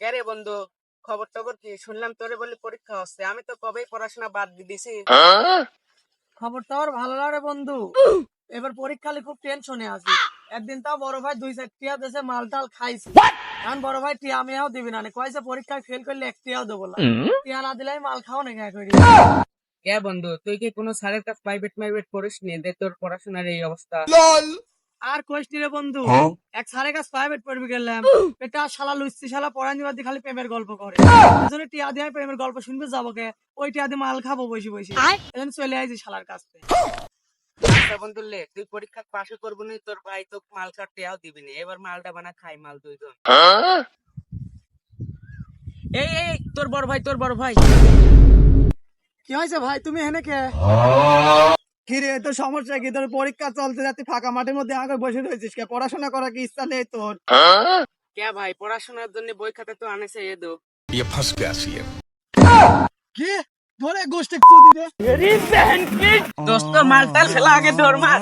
কে রে বন্ধু, খবর টবর কি? শুনলাম তোরে বলে পরীক্ষা হচ্ছে। আমি তো কবেই পড়াশোনা বাদ দিয়ে দিছি। খবর তো আর ভালো না রে বন্ধু। এবার পরীক্ষালে খুব টেনশনে আছি। একদিন তাও বড় ভাই 2-4 টিয়া দেশে মাল টাল খাইছি। এখন বড় ভাই টিয়া মেয়াও দিবি না, কয়েছে পরীক্ষায় ফেল করলে এক টিয়াও দেবো না। টিয়া না দিলে আমি মাল খাও না কে করি। কে বন্ধু, তুই কি কোনো স্যারের কাছে প্রাইভেট প্রাইভেট পড়িস নি যে তোর পড়াশোনার এই অবস্থা? আর কইছি রে বন্ধু, এক সারে কাছে প্রাইভেট পড়বি গেলাম, এটা শালা লুচ্ছি শালা পড়ানি বাদ দিয়ে খালি প্রেমের গল্প করে। এজন্য টিয়া দিয়ে আমি প্রেমের গল্প শুনবে যাবো কে, ওই টিয়া দিয়ে মাল খাবো বসে বসে। এজন্য চলে আইছি শালার কাছে। আচ্ছা বন্ধু, লে তুই পরীক্ষা পাশে করবো নি, তোর ভাই তো মাল খাটেও দিবি না। এবার মালটা বানা খাই মাল দুইজন। এই এই তোর বড় ভাই কি হয়েছে ভাই, তুমি এখানে কে? কি রে, তোর সমস্যা কি? তোর পরীক্ষা চলতে যাতে ফাঁকা মাঠের মধ্যে আগে বসে রয়েছিস কে? পড়াশোনা করার কি ইচ্ছা নেই তোর? কে ভাই, পড়াশোনার জন্য বই খাতা তো আনেছে এ দো। ये फंस गया सीएम। কি ধরে গোষ্ঠী চুদি রে। দোস্ত মালটাল ফেলা আগে ধর মার।